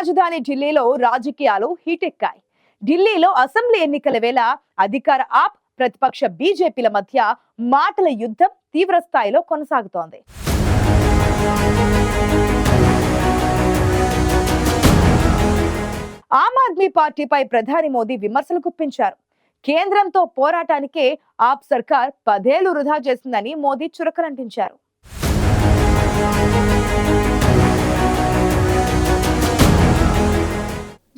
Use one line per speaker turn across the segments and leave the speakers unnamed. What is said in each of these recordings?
రాజధాని ఢిల్లీలో రాజకీయాలు హీటెక్కాయి. ఢిల్లీలో అసెంబ్లీ ఎన్నికల వేళ అధికార ఆప్, ప్రతిపక్ష బీజేపీల మధ్య మాటల యుద్ధం తీవ్ర స్థాయిలో కొనసాగుతోంది. ఆమ్ ఆద్మీ పార్టీపై ప్రధాని మోదీ విమర్శలు గుప్పించారు. కేంద్రంతో పోరాటానికే ఆప్ సర్కార్ 10 ఏళ్లు వృధా చేసిందని మోదీ చురకలంటించారు.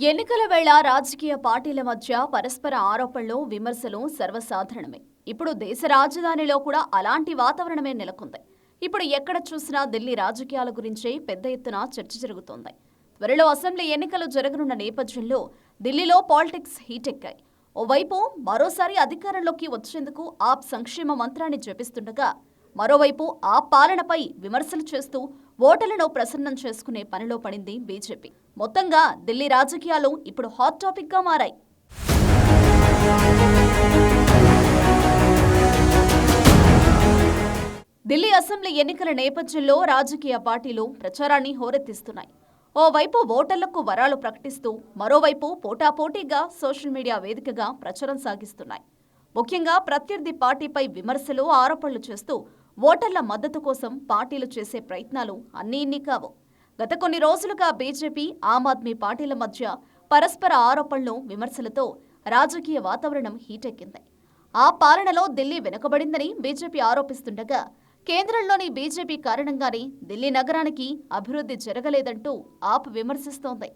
ఎన్నికల వేళ రాజకీయ పార్టీల మధ్య పరస్పర ఆరోపణలు, విమర్శలు సర్వసాధారణమే. ఇప్పుడు దేశ రాజధానిలో కూడా అలాంటి వాతావరణమే నెలకొంది. ఇప్పుడు ఎక్కడ చూసినా ఢిల్లీ రాజకీయాల గురించే పెద్ద ఎత్తున చర్చ జరుగుతోంది. త్వరలో అసెంబ్లీ ఎన్నికలు జరగనున్న నేపథ్యంలో ఢిల్లీలో పాలిటిక్స్ హీటెక్కాయి. ఓవైపు మరోసారి అధికారంలోకి వచ్చేందుకు ఆప్ సంక్షేమ మంత్రాన్ని జపిస్తుండగా, మరోవైపు ఆ పాలనపై విమర్శలు చేస్తూ ఓటర్లను ప్రసన్నం చేసుకునే పనిలో పడింది బీజేపీ. మొత్తంగా ఢిల్లీ రాజకీయాలు ఇప్పుడు హాట్ టాపిక్ గా మారాయి. ఢిల్లీ అసెంబ్లీ ఎన్నికల నేపథ్యంలో రాజకీయ పార్టీలు ప్రచారాన్ని హోరెత్తిస్తున్నాయి. ఓవైపు ఓటర్లకు వరాలు ప్రకటిస్తూ, మరోవైపు పోటాపోటీగా సోషల్ మీడియా వేదికగా ప్రచారం సాగిస్తున్నాయి. ముఖ్యంగా ప్రత్యర్థి పార్టీపై విమర్శలు, ఆరోపణలు చేస్తూ ఓటర్ల మద్దతు కోసం పార్టీలు చేసే ప్రయత్నాలు అన్నీ ఇన్ని కావు. గత కొన్ని రోజులుగా బీజేపీ, ఆమ్ ఆద్మీ పార్టీల మధ్య పరస్పర ఆరోపణలు, విమర్శలతో రాజకీయ వాతావరణం హీటెక్కింది. ఆ పాలనలో ఢిల్లీ వెనుకబడిందని బీజేపీ ఆరోపిస్తుండగా, కేంద్రంలోని బీజేపీ కారణంగానే ఢిల్లీ నగరానికి అభివృద్ధి జరగలేదంటూ ఆప్ విమర్శిస్తోంది.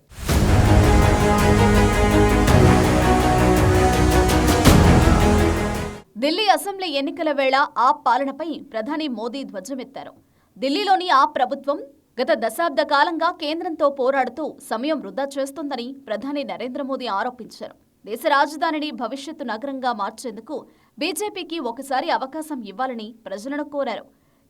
ఢిల్లీ అసెంబ్లీ ఎన్నికల వేళ ఆప్ పాలనపై ప్రధాని మోదీ ధ్వజమెత్తారు. ఢిల్లీలోని ఆప్ ప్రభుత్వం గత దశాబ్ద కాలంగా కేంద్రంతో పోరాడుతూ సమయం వృధా చేస్తోందని ప్రధాని నరేంద్ర మోదీ ఆరోపించారు. దేశ రాజధానిని భవిష్యత్తు నగరంగా మార్చేందుకు బీజేపీకి ఒకసారి అవకాశం ఇవ్వాలని ప్రజలను కోరారు.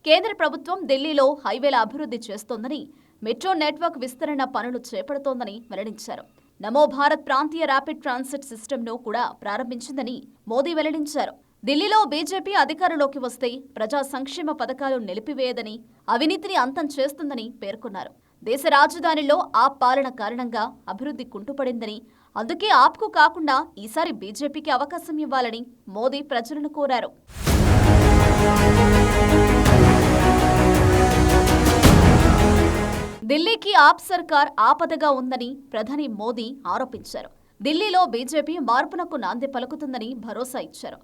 కేంద్ర ప్రభుత్వం ఢిల్లీలో హైవేల అభివృద్ధి చేస్తోందని, మెట్రో నెట్వర్క్ విస్తరణ పనులు చేపడుతోందని వెల్లడించారు. నమో భారత్ ప్రాంతీయ ర్యాపిడ్ ట్రాన్సిట్ సిస్టమ్ను కూడా ప్రారంభించిందని మోదీ వెల్లడించారు. ఢిల్లీలో బీజేపీ అధికారంలోకి వస్తే ప్రజా సంక్షేమ పథకాలు నిలిపివేయదని, అవినీతిని అంతం చేస్తుందని పేర్కొన్నారు. దేశ రాజధానిలో ఆప్ పాలన కారణంగా అభివృద్ధి కుంటుపడిందని, అందుకే ఆప్కు కాకుండా ఈసారి బీజేపీకి అవకాశం ఇవ్వాలని మోదీ ప్రజలను కోరారు. ఢిల్లీకి ఆప్ సర్కార్ ఆపదగా ఉందని ప్రధాని మోదీ ఆరోపించారు. ఢిల్లీలో బీజేపీ మార్పునకు నాంది పలుకుతుందని భరోసా ఇచ్చారు.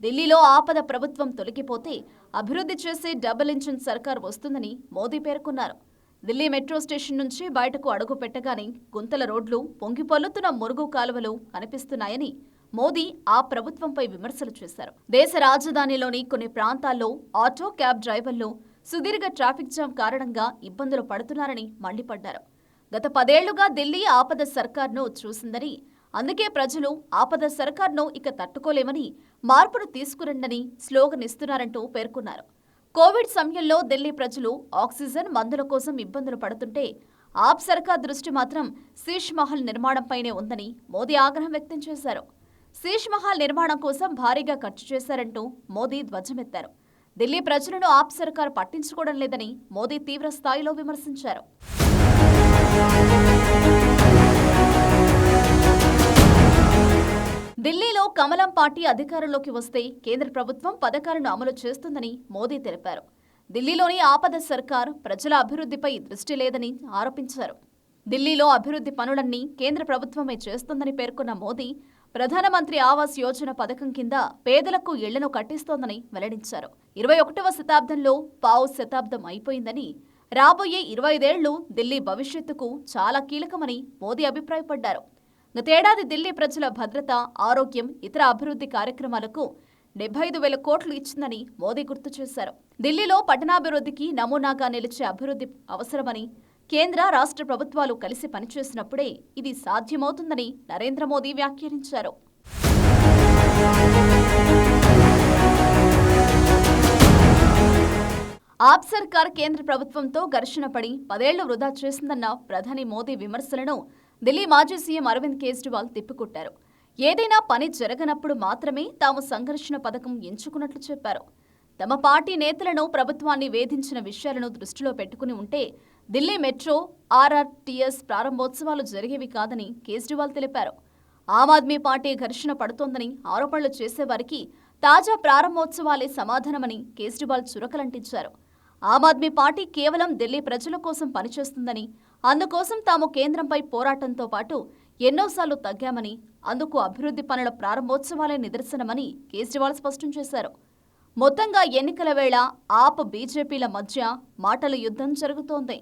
ఢిల్లీలో ఆపద ప్రభుత్వం తొలగిపోతే అభివృద్ధి చేసే డబుల్ ఇంజిన్ సర్కార్ వస్తుందని మోదీ పేర్కొన్నారు. ఢిల్లీ మెట్రో స్టేషన్ నుంచి బయటకు అడుగు పెట్టగానే గుంతల రోడ్లు, పొంగిపొల్లుతున్న మురుగు కాలువలు కనిపిస్తున్నాయని మోదీ ఆ ప్రభుత్వంపై విమర్శలు చేశారు. దేశ రాజధానిలోని కొన్ని ప్రాంతాల్లో ఆటో, క్యాబ్ డ్రైవర్లు సుదీర్ఘ ట్రాఫిక్ జామ్ కారణంగా ఇబ్బందులు పడుతున్నారని మండిపడ్డారు. గత 10 ఏళ్లుగా ఢిల్లీ ఆపద సర్కార్ను చూసిందని, అందుకే ప్రజలు ఆపద సర్కార్ను ఇక తట్టుకోలేమని, మార్పును తీసుకురండని స్లోగన్ ఇస్తున్నారంటూ పేర్కొన్నారు. కోవిడ్ సమయంలో ఢిల్లీ ప్రజలు ఆక్సిజన్, మందుల కోసం ఇబ్బందులు పడుతుంటే ఆప్ సర్కార్ దృష్టి మాత్రం శీష్ మహల్ నిర్మాణంపైనే ఉందని మోదీ ఆగ్రహం వ్యక్తం చేశారు. శీష్ మహల్ నిర్మాణం కోసం భారీగా ఖర్చు చేశారంటూ మోదీ ధ్వజమెత్తారు. ఢిల్లీ ప్రజలను ఆప్ సర్కార్ పట్టించుకోవడం లేదని మోదీ తీవ్ర స్థాయిలో విమర్శించారు. ఢిల్లీలో కమలం పార్టీ అధికారంలోకి వస్తే కేంద్ర ప్రభుత్వం పథకాలను అమలు చేస్తుందని మోదీ తెలిపారు. ఢిల్లీలోని ఆపద సర్కార్ ప్రజల అభివృద్ధిపై దృష్టి లేదని ఆరోపించారు. ఢిల్లీలో అభివృద్ధి పనులన్నీ కేంద్ర ప్రభుత్వమే చేస్తుందని పేర్కొన్న మోదీ, ప్రధానమంత్రి ఆవాస్ యోజన పథకం కింద పేదలకు ఇళ్లను కట్టిస్తోందని వెల్లడించారు. 21వ శతాబ్దంలో పావు శతాబ్దం అయిపోయిందని, రాబోయే 25 ఏళ్లు ఢిల్లీ భవిష్యత్తుకు చాలా కీలకమని మోదీ అభిప్రాయపడ్డారు. గతేడాది ఢిల్లీ ప్రజల భద్రత, ఆరోగ్యం, ఇతర అభివృద్ధి కార్యక్రమాలకు 75,000 కోట్లు ఇచ్చిందని మోదీ గుర్తు చేశారు. ఢిల్లీలో పట్టణాభివృద్ధికి నమూనాగా నిలిచే అభివృద్ధి అవసరమని, కేంద్ర, రాష్ట్ర ప్రభుత్వాలు కలిసి పనిచేసినప్పుడే ఇది సాధ్యమవుతుందని నరేంద్ర మోదీ వ్యాఖ్యానించారు. ఆప్ సర్కార్ కేంద్ర ప్రభుత్వంతో ఘర్షణ పడి 10 ఏళ్లు వృధా చేసిందన్న ప్రధాని మోదీ విమర్శలను ఢిల్లీ మాజీ సీఎం అరవింద్ కేజ్రీవాల్ తిప్పికొట్టారు. ఏదైనా పని జరగనప్పుడు మాత్రమే తాము సంఘర్షణ పథకం ఎంచుకున్నట్లు చెప్పారు. తమ పార్టీ నేతలను ప్రభుత్వాన్ని వేధించిన విషయాలను దృష్టిలో పెట్టుకుని ఉంటే ఢిల్లీ మెట్రో ఆర్ఆర్టీఎస్ ప్రారంభోత్సవాలు జరిగేవి కాదని కేజ్రీవాల్ తెలిపారు. ఆమ్ ఆద్మీ పార్టీ ఘర్షణ పడుతోందని ఆరోపణలు చేసేవారికి తాజా ప్రారంభోత్సవాలే సమాధానమని కేజ్రీవాల్ చురకలంటించారు. ఆమ్ ఆద్మీ పార్టీ కేవలం ఢిల్లీ ప్రజల కోసం పనిచేస్తుందని, అందుకోసం తాము కేంద్రంపై పోరాటంతో పాటు ఎన్నోసార్లు తగ్గామని, అందుకు అభివృద్ధి పనుల ప్రారంభోత్సవాలే నిదర్శనమని కేజ్రీవాల్ స్పష్టం చేశారు. మొత్తంగా ఎన్నికల వేళ ఆప్ బీజేపీల మధ్య మాటల యుద్ధం జరుగుతోంది.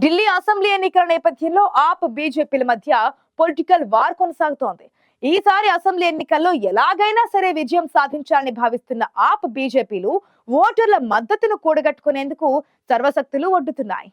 ఢిల్లీ అసెంబ్లీ ఎన్నికల నేపథ్యంలో ఆప్ బీజేపీల మధ్య పొలిటికల్ వార్ కొనసాగుతోంది. ఈసారి అసెంబ్లీ ఎన్నికల్లో ఎలాగైనా సరే విజయం సాధించాలని భావిస్తున్న ఆప్ బీజేపీలు ఓటర్ల మద్దతును కూడగట్టుకునేందుకు సర్వశక్తులు ఒడ్డుతున్నాయి.